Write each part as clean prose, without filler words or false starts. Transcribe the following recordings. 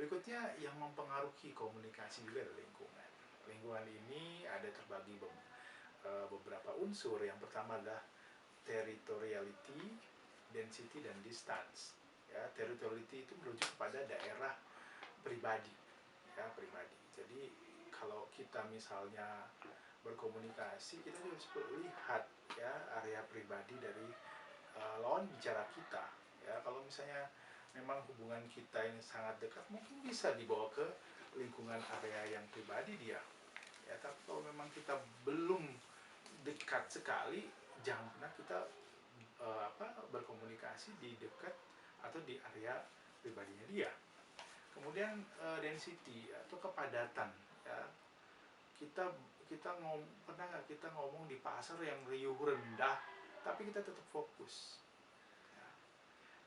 Berikutnya yang mempengaruhi komunikasi juga adalah lingkungan. Lingkungan ini ada terbagi beberapa unsur. Yang pertama adalah territoriality, density, dan distance. Ya, territoriality itu merujuk kepada daerah pribadi, ya pribadi. Jadi kalau kita misalnya berkomunikasi, kita harus lihat ya area pribadi dari lawan bicara kita. Ya, kalau misalnya memang hubungan kita ini sangat dekat, mungkin bisa dibawa ke lingkungan area yang pribadi dia. Ya, tapi kalau memang kita belum dekat sekali, jangan pernah kita berkomunikasi di dekat atau di area pribadinya dia. Kemudian density atau kepadatan. Ya, kita pernah nggak kita ngomong di pasar yang riuh rendah, tapi kita tetap fokus. Ya.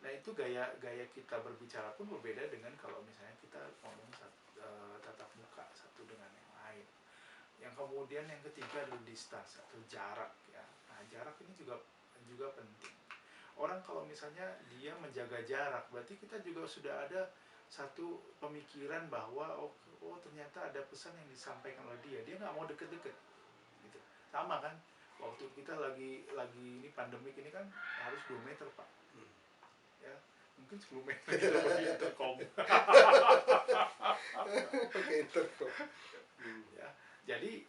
Nah itu gaya kita berbicara pun berbeda dengan kalau misalnya kita ngomong tatap muka satu dengan yang lain. Yang kemudian yang ketiga adalah distance atau jarak. Ya. Nah jarak ini juga penting. Orang kalau misalnya dia menjaga jarak, berarti kita juga sudah ada satu pemikiran bahwa oh ternyata ada pesan yang disampaikan oleh dia nggak mau deket-deket gitu. Sama kan waktu kita lagi ini pandemik ini kan harus 2 meter Pak, ya mungkin 10 meter kita pakai intercom. Pakai intercom. Ya, jadi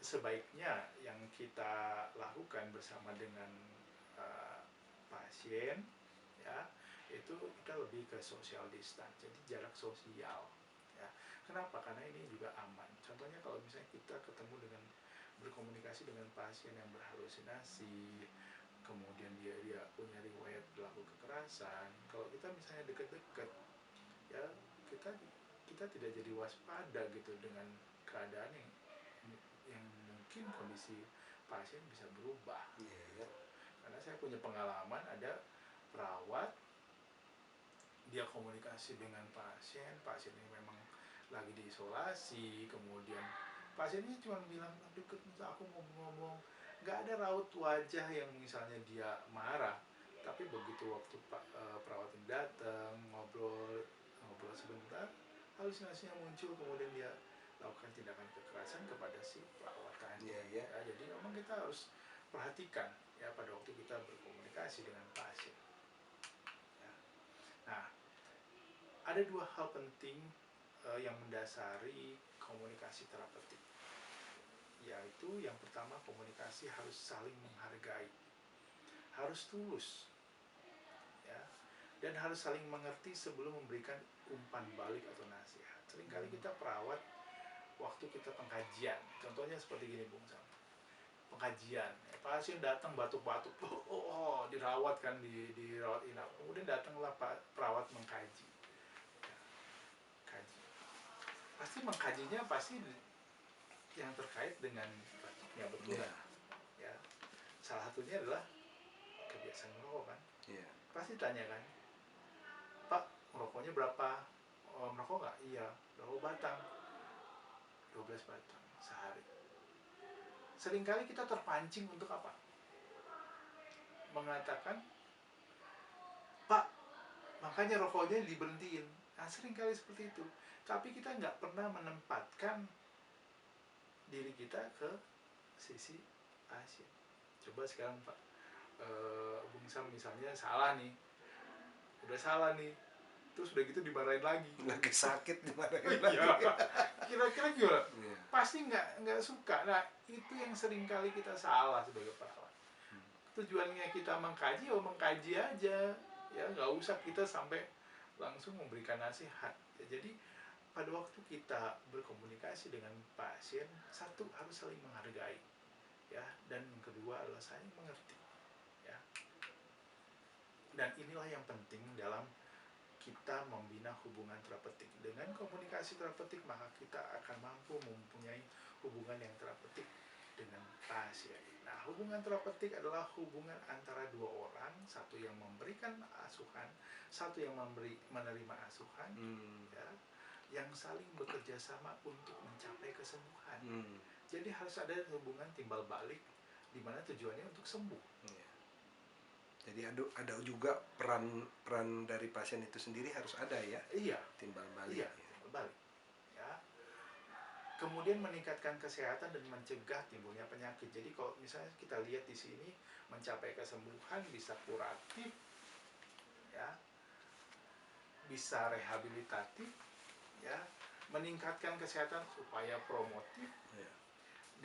sebaiknya yang kita lakukan bersama dengan pasien ya itu kita lebih ke social distance, jadi jarak sosial ya. Kenapa? Karena ini juga aman. Contohnya kalau misalnya kita ketemu dengan berkomunikasi dengan pasien yang berhalusinasi, kemudian dia punya riwayat berlaku kekerasan, kalau kita misalnya deket-deket ya kita tidak jadi waspada gitu dengan keadaan yang mungkin kondisi pasien bisa berubah. Gitu. Karena saya punya pengalaman ada perawat dia komunikasi dengan pasien ini memang lagi diisolasi, kemudian pasiennya cuma bilang deket aku ngomong-ngomong, nggak ada raut wajah yang misalnya dia marah, tapi begitu waktu perawat yang datang ngobrol sebentar, halusinasinya muncul, kemudian dia lakukan tindakan kekerasan kepada si perawat tadi. Ya, jadi memang kita harus perhatikan ya pada waktu kita berkomunikasi dengan pasien. Ya. Nah, ada 2 hal penting yang mendasari komunikasi terapeutik, yaitu yang pertama komunikasi harus saling menghargai, harus tulus, ya, dan harus saling mengerti sebelum memberikan umpan balik atau nasihat. Seringkali kita perawat waktu kita pengkajian, contohnya seperti gini Bung Sam, pengkajian, pasien datang batuk-batuk, dirawat kan dirawat inap, kemudian datanglah perawat mengkaji. Pasti mengkajinya pasti yang terkait dengan batuknya betul ya. Salah satunya adalah kebiasaan merokok kan. Pasti tanya kan, Pak merokoknya berapa? Merokok nggak? Iya. Berapa batang? 12 batang sehari. Seringkali kita terpancing untuk apa? Mengatakan, Pak makanya rokoknya diberhentiin. Nah seringkali seperti itu. Tapi kita nggak pernah menempatkan diri kita ke sisi pasien. Coba sekarang Pak Bung Sam misalnya salah nih, udah salah nih, terus udah gitu dimarahin lagi, lagi sakit dimarahin lagi. Kira-kira gimana? Pasti nggak suka. Nah itu yang sering kali kita salah sebagai perawat. Tujuannya kita mengkaji, mengkaji aja, ya nggak usah kita sampai langsung memberikan nasihat. Ya, jadi pada waktu kita berkomunikasi dengan pasien, satu harus saling menghargai, ya, dan yang kedua adalah saling mengerti, ya. Dan inilah yang penting dalam kita membina hubungan terapeutik. Dengan komunikasi terapeutik maka kita akan mampu mempunyai hubungan yang terapeutik dengan pasien. Nah, hubungan terapeutik adalah hubungan antara 2 orang, satu yang memberikan asuhan, satu yang menerima asuhan, ya, yang saling bekerja sama untuk mencapai kesembuhan. Jadi harus ada hubungan timbal balik di mana tujuannya untuk sembuh. Jadi ada juga peran dari pasien itu sendiri harus ada ya, Iya, timbal balik. iya, berbalik. Ya. Kemudian meningkatkan kesehatan dan mencegah timbulnya penyakit. Jadi kalau misalnya kita lihat di sini mencapai kesembuhan bisa kuratif, ya, bisa rehabilitatif, ya, meningkatkan kesehatan upaya promotif, Ya.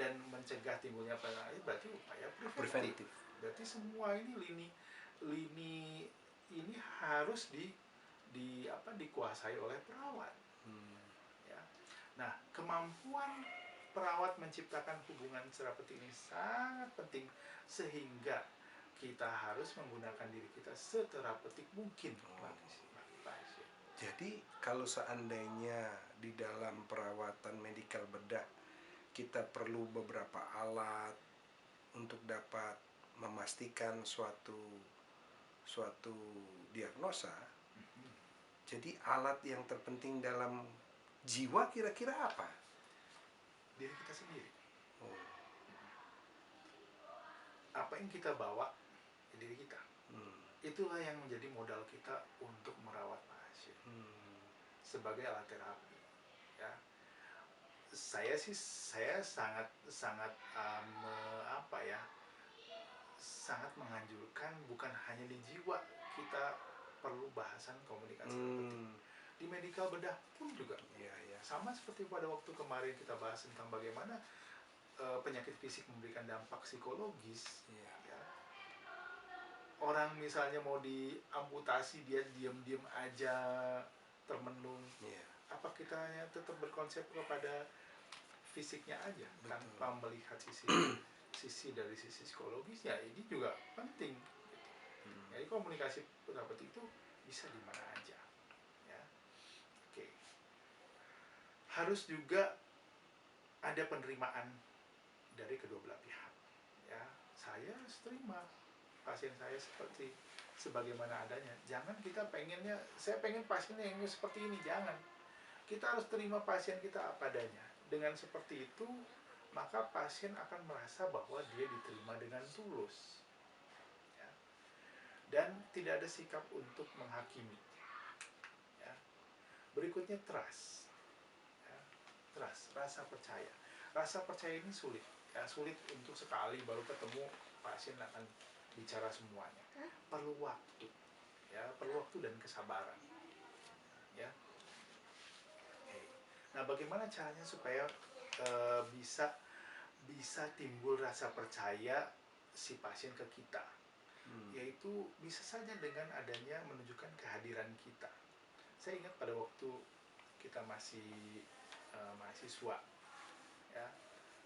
dan mencegah timbulnya penyakit berarti upaya Preventif. Berarti semua ini lini ini harus dikuasai oleh perawat. Ya. Nah, kemampuan perawat menciptakan hubungan terapeutik ini sangat penting sehingga kita harus menggunakan diri kita seterapeutik mungkin bagi pasien. Jadi kalau seandainya di dalam perawatan medikal bedah kita perlu beberapa alat untuk dapat memastikan suatu diagnosa. Jadi alat yang terpenting dalam jiwa kira-kira apa? Diri kita sendiri. Oh. Apa yang kita bawa diri kita. Itulah yang menjadi modal kita untuk merawat pasien sebagai alat terapi. Ya. Saya sangat sangat sangat menganjurkan bukan hanya di jiwa kita perlu bahasan komunikasi terapeutik. Di medikal bedah pun juga. Ya. Sama seperti pada waktu kemarin kita bahas tentang bagaimana penyakit fisik memberikan dampak psikologis. Ya. Orang misalnya mau diamputasi dia diam-diam aja termenung. Apa kita tetap berkonsep kepada fisiknya aja. Betul. Tanpa melihat sisi dari sisi psikologisnya, ini juga penting. Jadi komunikasi terapeutik itu bisa di mana aja. Ya. Oke. Harus juga ada penerimaan dari kedua belah pihak. Ya, saya terima pasien saya sebagaimana adanya. Jangan kita pengennya, saya pengen pasiennya yang seperti ini, jangan. Kita harus terima pasien kita apa adanya. Dengan seperti itu, maka pasien akan merasa bahwa dia diterima dengan tulus. Ya. Dan tidak ada sikap untuk menghakimi. Ya. Berikutnya trust. Ya. Trust, rasa percaya. Rasa percaya ini sulit. Ya, sulit untuk sekali baru ketemu pasien akan bicara semuanya. Perlu waktu. Ya, perlu waktu dan kesabaran. Ya. Nah, bagaimana caranya supaya bisa timbul rasa percaya si pasien ke kita? Yaitu bisa saja dengan adanya menunjukkan kehadiran kita. Saya ingat pada waktu kita masih mahasiswa, ya,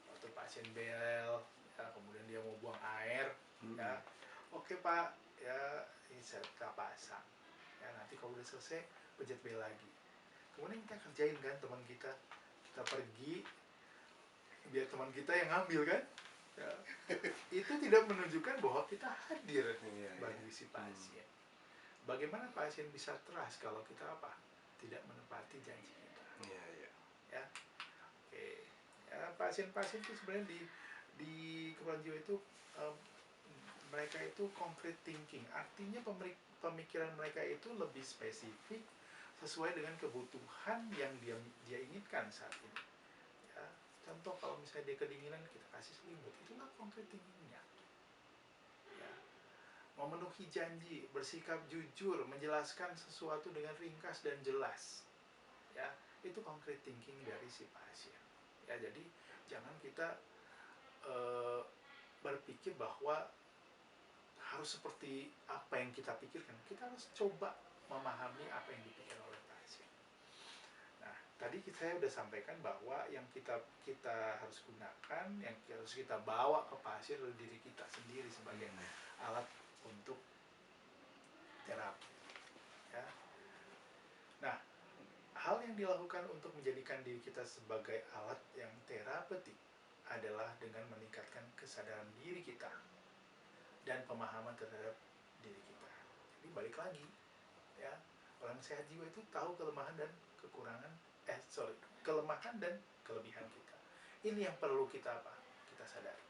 waktu pasien bel, ya, kemudian dia mau buang air, ya, oke Pak, ya, ini saya pasang, ya, nanti kalau udah selesai pencet bel lagi. Kemudian kita kerjain kan teman kita pergi biar teman kita yang ngambil kan, ya. Itu tidak menunjukkan bahwa kita hadir bagi si pasien. Bagaimana pasien bisa trust kalau kita tidak menepati janji kita? Ya. Oke. Ya, pasien-pasien itu sebenarnya di keperawatan jiwa itu mereka itu concrete thinking, artinya pemikiran mereka itu lebih spesifik sesuai dengan kebutuhan yang dia inginkan saat ini. Ya, contoh kalau misalnya dia kedinginan, kita kasih selimut, itulah concrete thinkingnya. Ya. Memenuhi janji, bersikap jujur, menjelaskan sesuatu dengan ringkas dan jelas. Ya, itu concrete thinking dari si pasien. Ya, jadi jangan kita berpikir bahwa harus seperti apa yang kita pikirkan. Kita harus coba memahami apa yang dipikirkan oleh pasien. Nah, tadi saya sudah sampaikan bahwa yang kita harus gunakan, yang harus kita bawa ke pasien adalah diri kita sendiri sebagai alat untuk terapi. Ya. Nah, hal yang dilakukan untuk menjadikan diri kita sebagai alat yang terapeutik adalah dengan meningkatkan kesadaran diri kita dan pemahaman terhadap diri kita. Jadi balik lagi, ya, orang sehat jiwa itu tahu kelemahan dan kelemahan dan kelebihan kita. Ini yang perlu kita sadari.